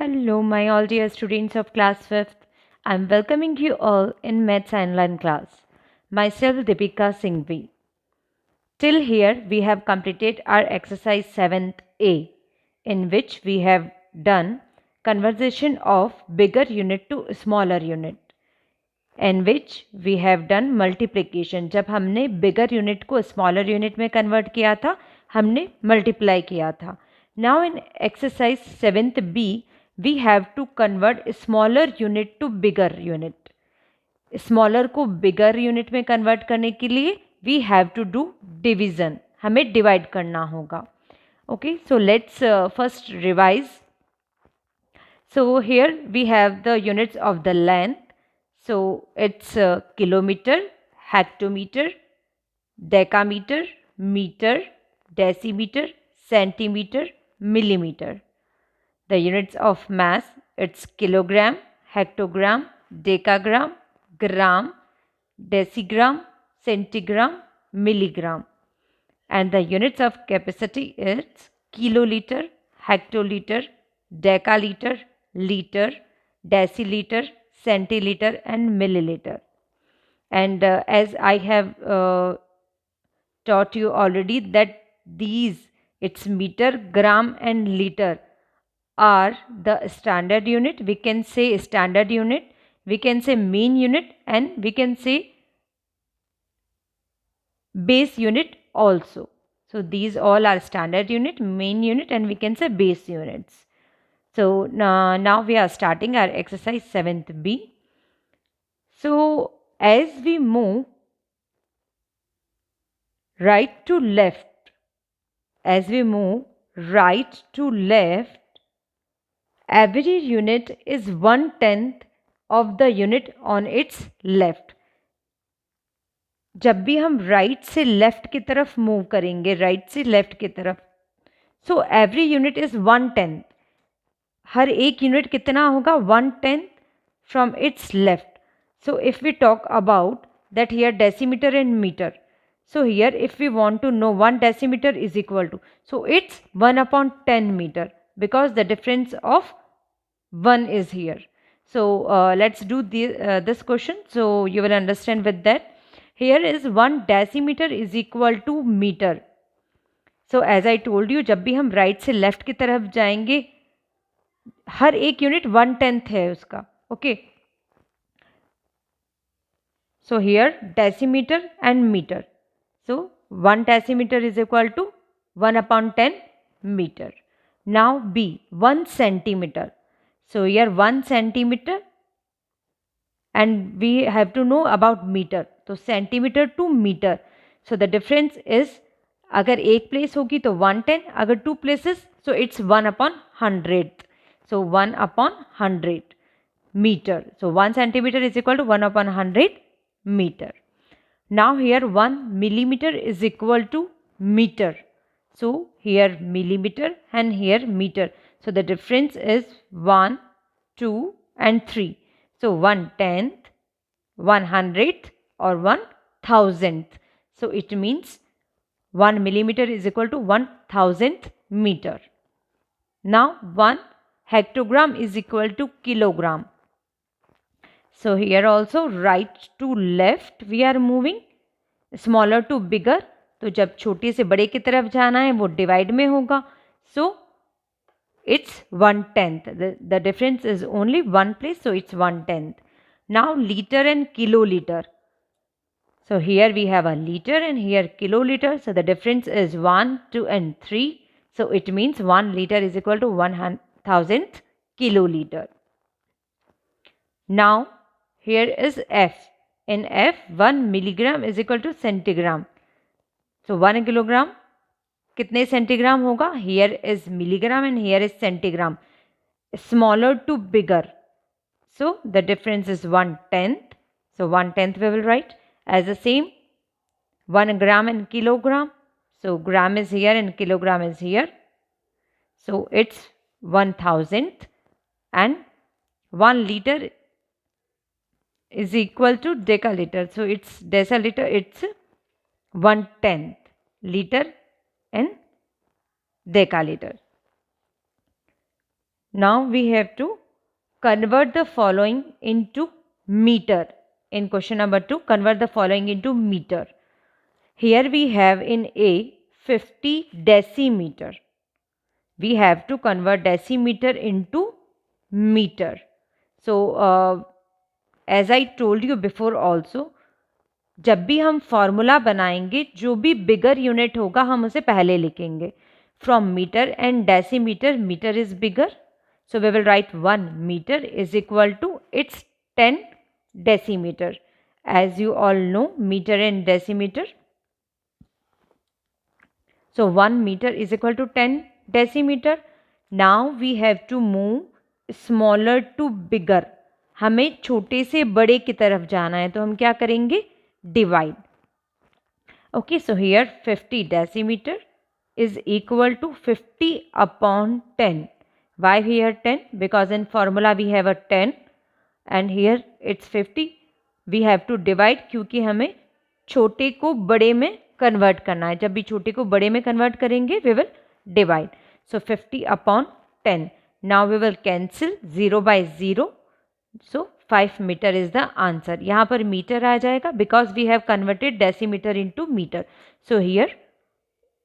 Hello, my all dear students of class 5th. I'm welcoming you all in Maths Online class. Myself Deepika Singhvi. Till here, we have completed our exercise 7th A, in which we have done conversion of bigger unit to smaller unit, in which we have done multiplication. जब हमने bigger unit को smaller unit में convert किया था, हमने multiply किया था. Now in exercise 7th B, we have to convert smaller unit to bigger unit. Smaller को bigger unit में convert करने के लिए we have to do division. हमें divide करना होगा. Okay, so let's first revise. So here we have the units of the length. So it's kilometer, hectometer, decameter, meter, decimeter, centimeter, millimeter. The units of mass, it's kilogram, hectogram, decagram, gram, decigram, centigram, milligram. And the units of capacity is kiloliter, hectoliter, decaliter, liter, deciliter, centiliter and milliliter. And as I have taught you already that these, it's meter, gram and liter, are the standard unit. We can say standard unit, we can say mean unit, and we can say base unit also. So these all are standard unit, main unit, and we can say base units. So now we are starting our exercise 7th B. So as we move right to left, every unit is 1/10 of the unit on its left. जब भी हम right से left की तरफ move करेंगे, right से left की तरफ, सो एवरी यूनिट इज 1/10. हर एक यूनिट कितना होगा? 1/10 from its left. So if we talk about that here decimetre and metre, so here if we want to know 1 decimeter is equal to, so it's 1/10 meter, because the difference of 1 is here. So let's do this question so you will understand with that. Here is 1 decimeter is equal to meter. So as I told you, जब भी हम right से left की तरफ जाएंगे, हर एक unit 1/10 है उसका. Okay, so here decimeter and meter. So 1 decimeter is equal to 1/10 meter. Now B, 1 centimeter. So here 1 centimeter, and we have to know about meter. So centimeter to meter. So the difference is, अगर एक place होगी तो 1/10, अगर 2 places so it's 1/100. So 1/100 meter. So 1 centimeter is equal to 1/100 meter. Now here 1 millimeter is equal to meter. So here millimeter and here meter. So the difference is 1, 2 and 3. So 1/10th, 100th or 1,000th. So it means 1 millimeter is equal to 1,000th meter. Now 1 hectogram is equal to kilogram. So here also right to left we are moving, smaller to bigger. तो जब छोटे से बड़े की तरफ जाना है वो डिवाइड में होगा. So it's 1/10. The difference is only one place, so it's 1/10. Now liter and kiloliter. So here we have a liter and here kiloliter. So the difference is 1, 2 and 3. So it means 1 liter is equal to 1,000th kiloliter. Now here is F. In F, 1 milligram is equal to centigram. So 1 kilogram कितने centigram होगा? Here is milligram and here is centigram. Smaller to bigger. So the difference is 1/10. So 1/10 we will write as the same. 1 gram and kilogram. So gram is here and kilogram is here. So it's 1,000th, and 1 liter is equal to decaliter. So it's deciliter, it's 1/10 liter and decaliter. Now we have to convert the following into meter. In question number 2, convert the following into meter. Here we have in A 50 decimeter. We have to convert decimeter into meter. So as I told you before also, जब भी हम formula बनाएंगे जो भी bigger unit होगा हम उसे पहले लिखेंगे. From metre and decimetre, metre is bigger, so we will write 1 meter is equal to its 10 decimeter. As you all know, meter and decimeter. So 1 meter is equal to 10 decimeter. Now we have to move smaller to bigger. हमें छोटे से बड़े की तरफ जाना है तो हम क्या करेंगे? Divide. Okay, so here 50 decimeter is equal to 50 upon 10. Why here 10? Because in formula we have a 10 and here it's 50. We have to divide क्योंकि हमें छोटे को बड़े में कन्वर्ट करना है. जब भी छोटे को बड़े में कन्वर्ट करेंगे we will divide. So 50 upon 10. Now we will cancel 0 by 0. So 5 meter is the answer. यहाँ पर मीटर आ जाएगा because we have converted decimeter into meter. So here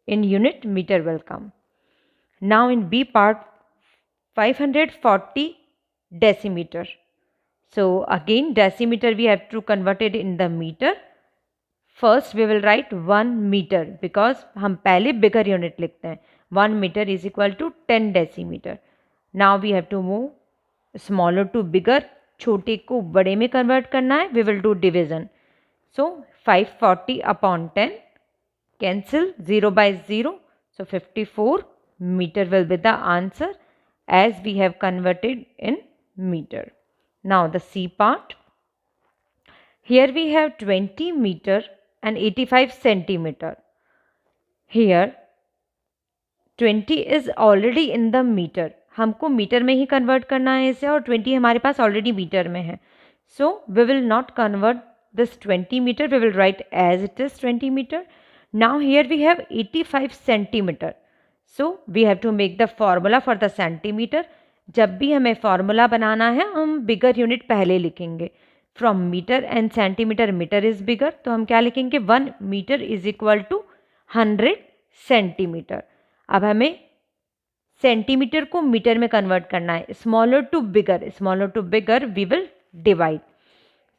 in unit meter will come. Now in B part 540 decimeter. So again decimeter we have to convert it in the meter. First we will write 1 meter because हम पहले bigger unit लिखते हैं. 1 meter is equal to 10 decimeter. Now we have to move smaller to bigger. छोटे को बड़े में convert करना है. We will do division. So 540 upon 10. Cancel 0 by 0. So 54 meter will be the answer as we have converted in meter. Now the C part. Here we have 20 meter and 85 centimeter. Here 20 is already in the meter. हमको metre में ही convert करना है इसे और 20 हमारे पास already metre में है. So we will not convert this 20 metre, we will write as it is 20 metre. Now here we have 85 centimetre. So we have to make the formula for the centimetre. जब भी हमें formula बनाना है हम बिगर unit पहले लिखेंगे. From metre and centimetre, metre is bigger, तो हम क्या लिखेंगे? 1 metre is equal to 100 centimetre. अब हमें सेंटीमीटर को मीटर में कन्वर्ट करना है. Smaller to bigger we will divide.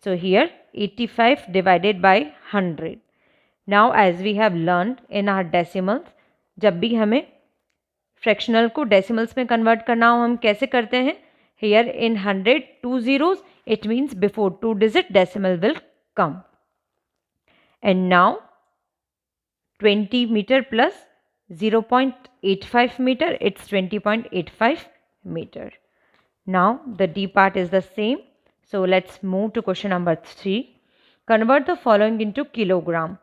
So here 85 divided by 100. Now as we have learned in our decimals, जब भी हमें फ्रैक्शनल को डेसिमल्स में कन्वर्ट करना हो हम कैसे करते हैं? Here in 100 2 zeros, it means before 2 digit decimal will come. And now 20 meter plus 0.85 meter, it's 20.85 meter. Now the D part is the same. So let's move to question number 3. Convert the following into kilogram.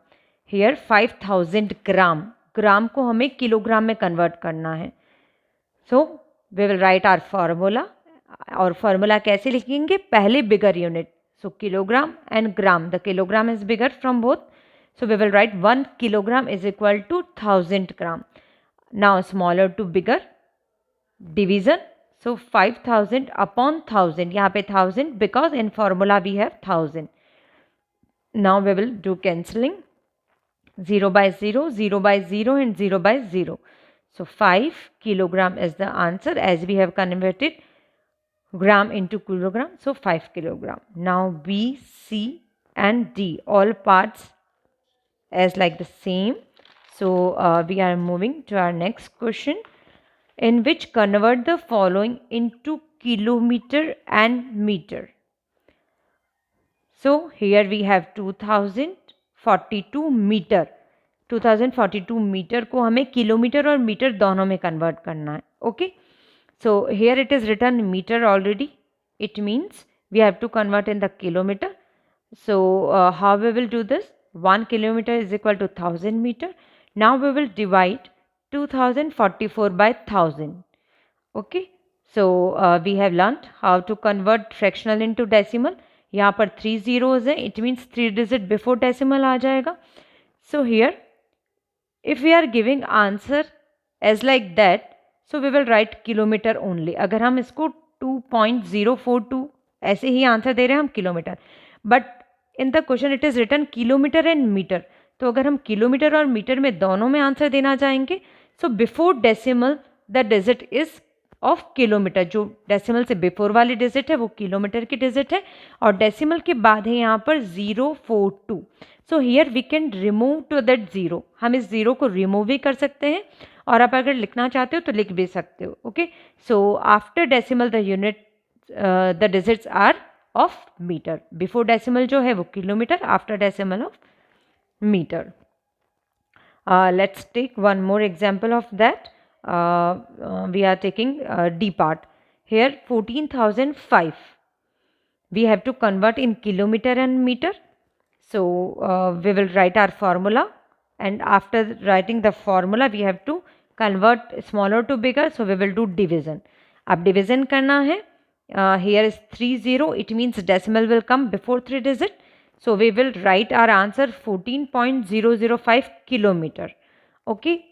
Here 5000 gram. ग्राम को हमें kilogram में convert करना है. So we will write our formula. और formula कैसे लिखेंगे? पहले bigger unit. So kilogram and gram. The kilogram is bigger from both. So we will write 1 kilogram is equal to 1000 gram. Now smaller to bigger, division. So 5000 upon 1000. यहाँ पे 1000 because in formula we have 1000. Now we will do cancelling. 0 by 0, 0 by 0 and 0 by 0. So 5 kilogram is the answer as we have converted gram into kilogram. So 5 kilogram. Now B, C and D, all parts as like the same. So we are moving to our next question, in which convert the following into kilometer and meter. So here we have 2042 meter. 2042 meter को हमें kilometre और metre दोनों में convert करना है. Okay, so here it is written meter already. It means we have to convert in the kilometer. So how we will do this? 1 kilometer is equal to 1000 meter. Now we will divide 2044 by 1000. Okay, so we have learnt how to convert fractional into decimal. यहाँ पर 3 zeros है, it means 3 digit before decimal आ जाएगा. So here if we are giving answer as like that, so we will write kilometre only. अगर हम इसको 2.042 ऐसे ही answer दे रहे हैं हम kilometre, but in the question it is written kilometre and metre. तो अगर हम किलोमीटर और मीटर में दोनों में आंसर देना चाहेंगे, so before decimal the digit is of kilometre. जो डेसिमल से बिफोर वाली डिजिट है वो किलोमीटर की डिजिट है, और डेसिमल के बाद है यहाँ पर 042. So here we can remove to that zero. हम इस ज़ीरो को रिमूव भी कर सकते हैं, और आप अगर लिखना चाहते हो तो लिख भी सकते हो. Okay, so after decimal the unit the digits are of metre. Before decimal जो है वो kilometre, after decimal of metre. Let's take one more example of that. We are taking D part. Here 14,005. We have to convert in kilometer and meter. So we will write our formula, and after writing the formula we have to convert smaller to bigger. So we will do division. अब division करना है. Here is 30. It means decimal will come before 3 digit. So we will write our answer 14.005 kilometer. Okay.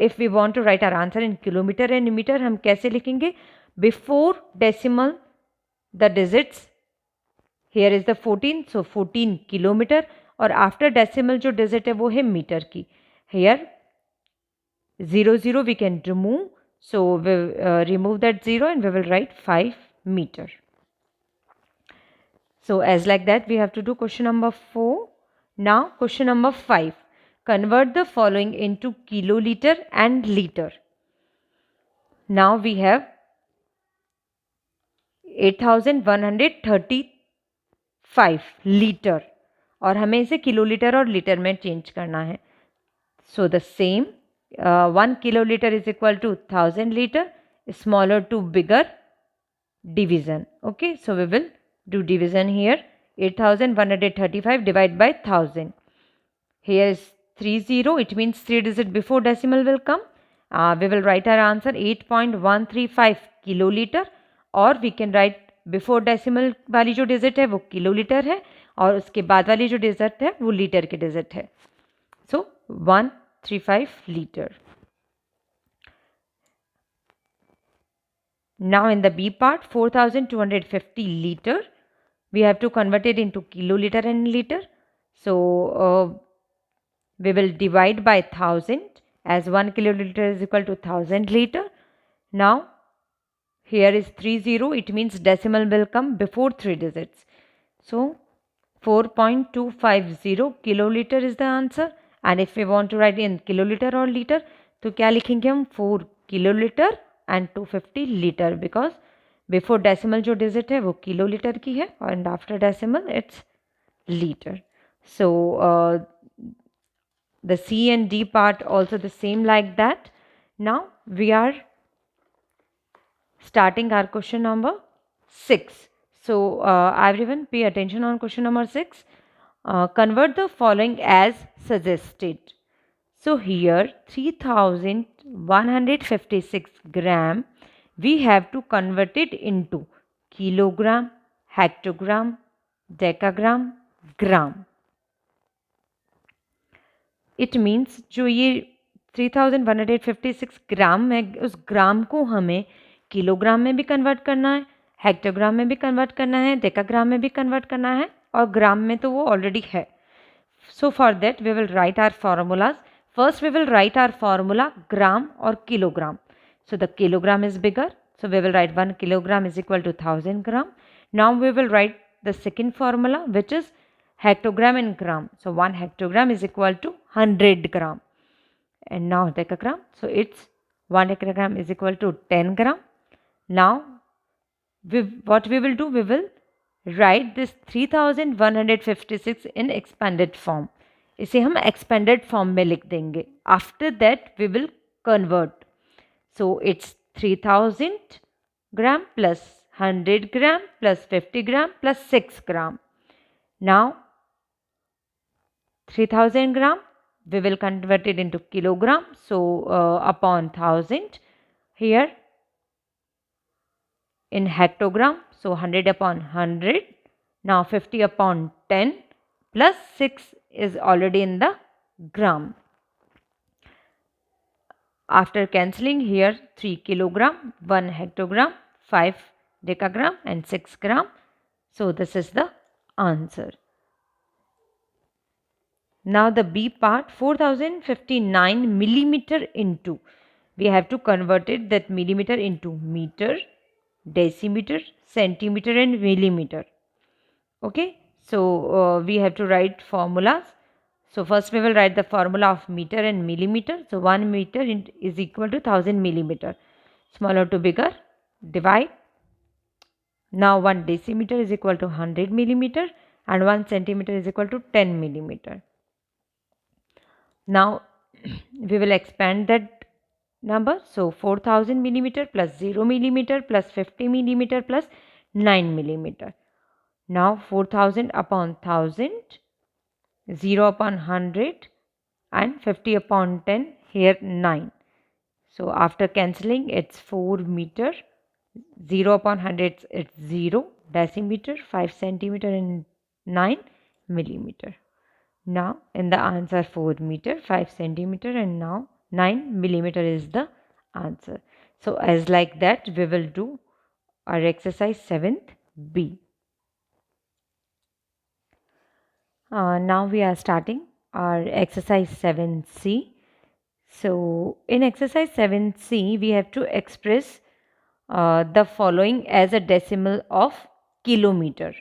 If we want to write our answer in kilometer and meter, हम कैसे लिखेंगे? Before decimal the digits, here is the 14, so 14 kilometer, और after decimal जो digit है वो है metre की. Here 0 we can remove, so we remove that 0 and we will write 5 meter. So as like that we have to do question number 4. Now question number 5. Convert the following into kiloliter and liter. Now we have 8135 litre, और हमें इसे kilolitre और litre में change करना है. So the same 1 kilolitre is equal to 1000 litre, smaller to bigger, division. Okay, so we will do division here. 8135 divided by 1000. Here is 30. It means 3 digit before decimal will come. We will write our answer 8.135 kiloliter, और we can write before decimal वाली जो digit है वो kilolitre है, और उसके बाद वाली जो डिजिट है वो लीटर की डिजिट है. So 135 liter. Now in the B part, 4250 liter. We have to convert it into kiloliter and liter. So we will divide by 1000, as 1 kiloliter is equal to 1000 liter. Now here is 30. It means decimal will come before 3 digits. So 4.250 kiloliter is the answer. And if we want to write in kiloliter or liter, तो क्या लिखेंगे हम? 4 kiloliter and 250 liter, because before decimal जो digit है वो kiloliter की है, and after decimal it's liter. So the C and D part also the same like that. Now we are starting our question number 6. So everyone pay attention on question number 6. Convert the following as suggested. So here 3156 gram, we have to convert it into kilogram, hectogram, decagram, gram. It means जो ये 3156 ग्राम है, उस ग्राम को हमें kilogram में भी convert करना है, हेक्टोग्राम में भी कन्वर्ट करना है, डेकाग्राम में भी कन्वर्ट करना है, और ग्राम में तो वो ऑलरेडी है. So for that we will write our formulas. First we will write our formula gram और kilogram. So the kilogram is bigger, so we will write 1 kilogram is equal to 1000 gram. Now we will write the second formula, which is hectogram in gram. So 1 hectogram is equal to 100 gram. And now decagram, so it's 1 decagram is equal to 10 gram. Now what we will do, we will write this 3156 in expanded form. इसे हम expanded form में लिख देंगे. After that we will convert. So it's 3000 gram plus 100 gram plus 50 gram plus 6 gram. Now 3000 gram we will convert it into kilogram. So upon 1000, here in hectogram, so 100 upon 100. Now 50 upon 10 plus 6 is already in the gram. after cancelling here 3 kilogram, 1 hectogram, 5 decagram and 6 gram. So this is the answer. Now the B part, 4059 millimeter into, we have to convert it, that millimeter into meter, decimeter, centimeter and millimeter. Okay, so we have to write formulas. So first we will write the formula of meter and millimeter. So 1 meter is equal to 1000 millimeter. Smaller to bigger, divide. Now 1 decimeter is equal to 100 millimeter and 1 centimeter is equal to 10 millimeter. Now we will expand that number. So 4000 millimeter plus 0 millimeter plus 50 millimeter plus 9 millimeter. Now 4000 upon 1000, 0 upon 100 and 50 upon 10, here 9. So after cancelling it's 4 meter, 0 upon 100 it's 0 decimeter, 5 centimeter and 9 millimeter. Now in the answer 4 meter, 5 centimeter and now 9 millimeter is the answer. So as like that we will do our exercise 7th B. Now we are starting our exercise 7C. So in exercise 7C we have to express the following as a decimal of kilometer.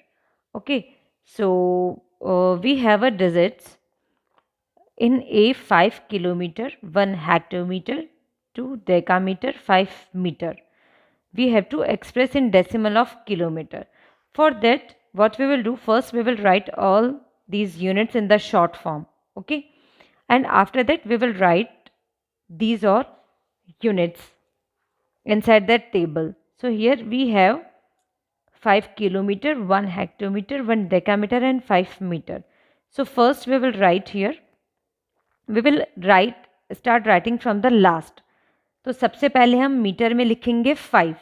Okay, so we have a digits in A 5 kilometer, 1 hectometer, 2 decameter, 5 meter. We have to express in decimal of kilometer. For that, what we will do, first we will write all these units in the short form. Okay, and after that we will write these are units inside that table. So here we have 5 kilometer, 1 hectometer, 1 decameter and 5 meter. So first we will write here, we will start writing from the last. तो सबसे पहले हम metre में लिखेंगे 5.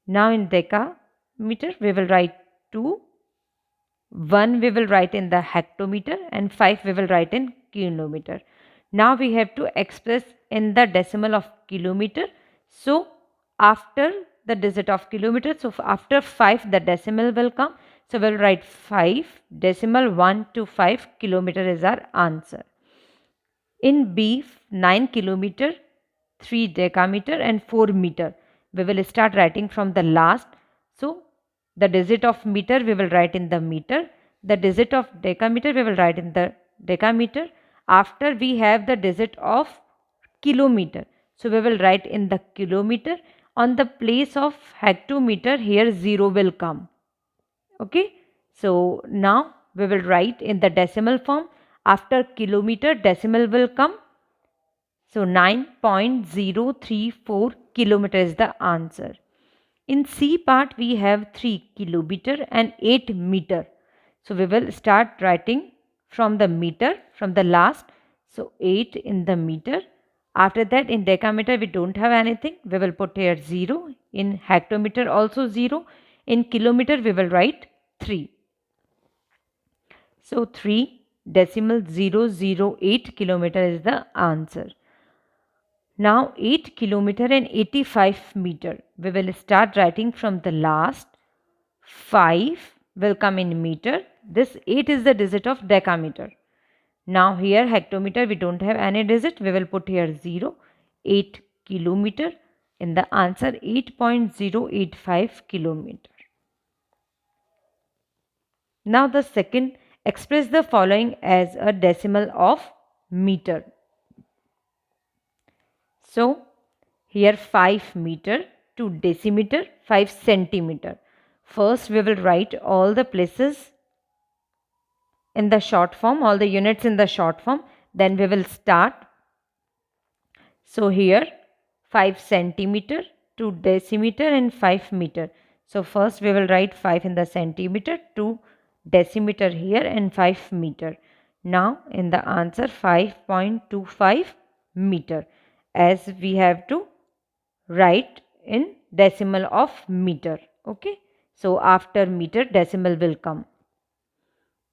Now in decameter we will write 2, 1 we will write in the hectometer and 5 we will write in kilometer. Now we have to express in the decimal of kilometer. So after the digit of kilometer, so after 5 the decimal will come. So we'll write 5 decimal 1 to 5 kilometer is our answer. In B 9 kilometer, 3 decameter and 4 meter. We will start writing from the last. So the digit of meter we will write in the meter. The digit of decameter we will write in the decameter. After we have the digit of kilometer. So we will write in the kilometer. On the place of hectometer, here 0 will come. Okay. So now we will write in the decimal form. After kilometer, decimal will come. So 9.034 kilometer is the answer. In C part, we have 3 kilometer and 8 meter. So we will start writing from the meter, from the last. So 8 in the meter. After that, in decameter, we don't have anything. We will put here 0. In hectometer, also 0. In kilometer, we will write 3. So 3 decimal 008 kilometer is the answer. Now 8 kilometer and 85 meter. We will start writing from the last. 5 will come in meter. This 8 is the digit of decameter. Now here hectometer we don't have any digit. We will put here 0. 8 kilometer. In the answer 8.085 kilometer. Now the second, express the following as a decimal of meter. So here 5 meter to decimeter, 5 centimeter. First we will write all the places in the short form, all the units in the short form. Then we will start. So here 5 centimeter to decimeter and 5 meter. So first we will write 5 in the centimeter, 2 decimeter here and 5 meter. Now in the answer 5.25 meter, as we have to write in decimal of meter. Okay. So after meter decimal will come.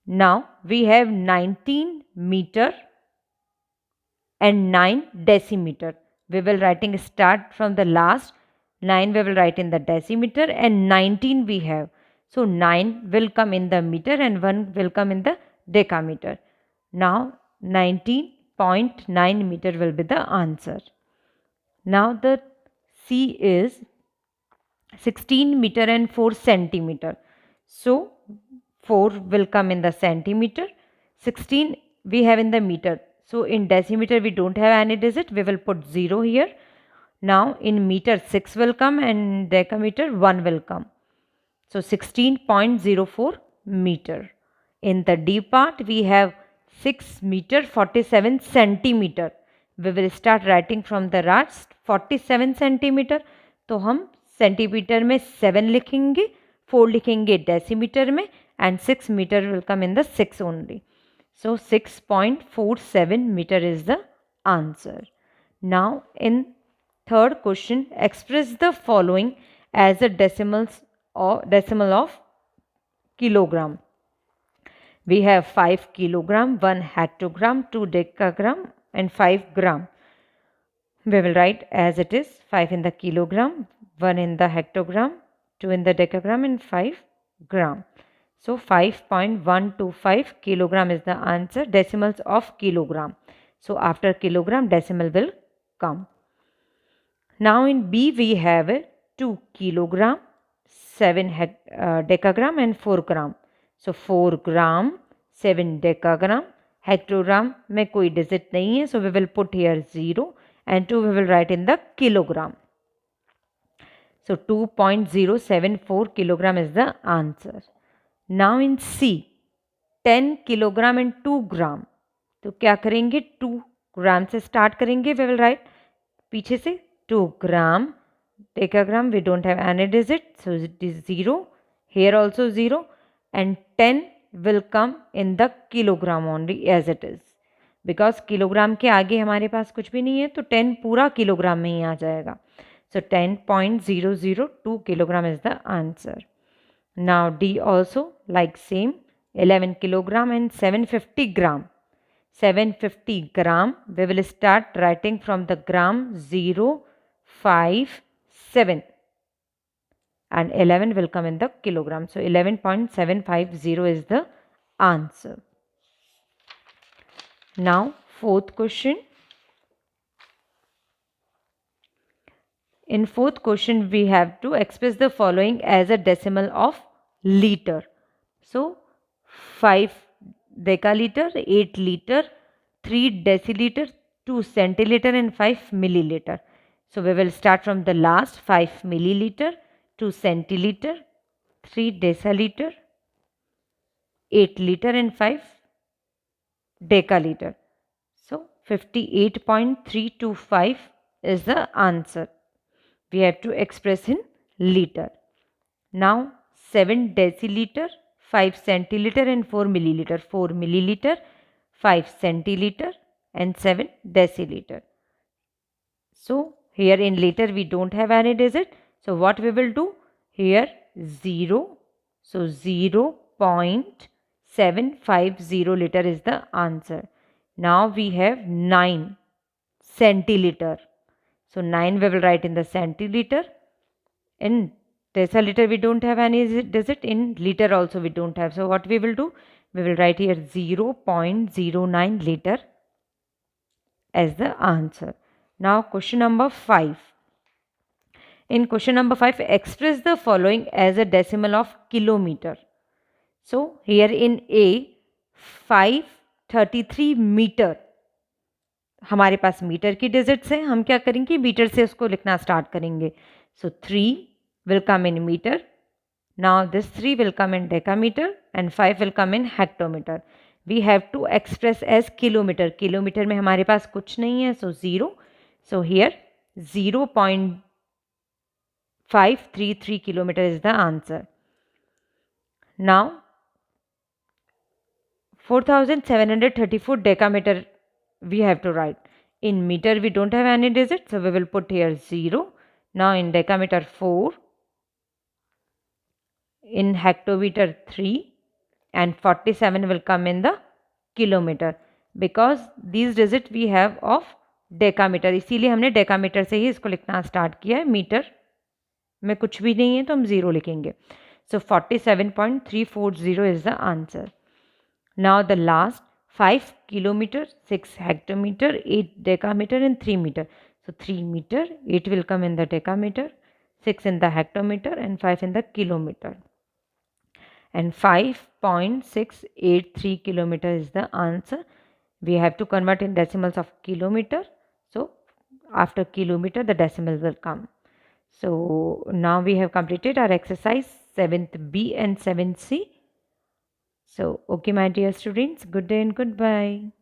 Now we have 19 meter and 9 decimeter. We will writing start from the last. 9 we will write in the decimeter and 19 we have. So 9 will come in the meter and 1 will come in the decameter. Now 19.9 meter will be the answer. Now the C is 16 meter and 4 centimeter. So 4 will come in the centimeter. 16 we have in the meter. So in decimeter we don't have any digit. We will put 0 here. Now in meter 6 will come and decameter 1 will come. So 16.04 meter. In the D part we have 6 meter 47 centimeter. We will start writing from the last 47 centimeter. तो हम centimetre में 7 लिखेंगे, 4 लिखेंगे decimetre में and 6 meter will come in the 6 only. So 6.47 meter is the answer. Now in third question, express the following as a decimal of kilogram. We have 5 kilogram, 1 hectogram, 2 decagram and 5 gram. We will write as it is: 5 in the kilogram, 1 in the hectogram, 2 in the decagram and 5 gram. So 5.125 kilogram is the answer, decimals of kilogram. So after kilogram decimal will come. Now in B we have 2 kilogram, 7 decagram and 4 gram. So 4 gram, 7 decagram, hectogram में कोई digit नहीं है, so we will put here 0 and 2 we will write in the kilogram. So 2.074 kilogram is the answer. Now in C, 10 kilogram and 2 gram. तो क्या करेंगे, 2 ग्राम से start करेंगे. We will write पीछे से 2 gram, decagram we don't have any digit, so it is 0. Here also 0 and 10 will come in the kilogram only as it is. Because kilogram के आगे हमारे पास कुछ भी नहीं है तो 10 पूरा किलोग्राम में ही आ जाएगा. So 10.002 kilogram is the answer. Now D also like same, 11 kilogram and 750 gram. 750 gram, we will start writing from the gram 0, 5, 7 and 11 will come in the kilogram. So 11.750 is the answer. Now fourth question. In fourth question we have to express the following as a decimal of liter. So 5 decaliter, 8 liter, 3 deciliter, 2 centiliter and 5 milliliter. So we will start from the last: 5 milliliter, 2 centiliter, 3 deciliter, 8 liter and 5 decaliter. So 58.325 is the answer. We have to express in liter. Now 7 deciliter, 5 centiliter and 4 milliliter. 4 milliliter, 5 centiliter and 7 deciliter. So here in liter we don't have any digit. So what we will do here, 0. So 0.750 liter is the answer. Now we have 9 centiliter. So 9 we will write in the centiliter. In deciliter we don't have any digit. In liter also we don't have. So what we will do, we will write here 0.09 liter as the answer. Now question number 5. In question number 5, express the following as a decimal of kilometer. So here in A, 533 metre हमारे पास metre की digits हैं. हम क्या करेंगे, metre से उसको लिखना start करेंगे. सो 3 will come in meter. Now this 3 will come in decameter and 5 will come in hectometer. We have to express as kilometer. Kilometre में हमारे पास कुछ नहीं है, so 0. So here 0.533 kilometer is the answer. Now 4734 decameter we have to write. In meter we don't have any digit, so we will put here 0. Now in decameter 4, in hectometer 3 and 47 will come in the kilometer. Because these digit we have of decametre, इसीलिए हमने decametre से ही इसको लिखना start किया है। Metre में कुछ भी नहीं है तो हम 0 लिखेंगे। सो 47.340 is the answer. Now the last 5 kilometer, 6 hectometer, 8 decameter and 3 meter. So 3 meter, 8 will come in the decameter, 6 in the hectometer and 5 in the kilometer. And 5.683 kilometer is the answer. We have to convert in decimals of kilometer. So after kilometer the decimal will come. So now we have completed our exercise 7th B and 7th C. So okay my dear students, good day and goodbye.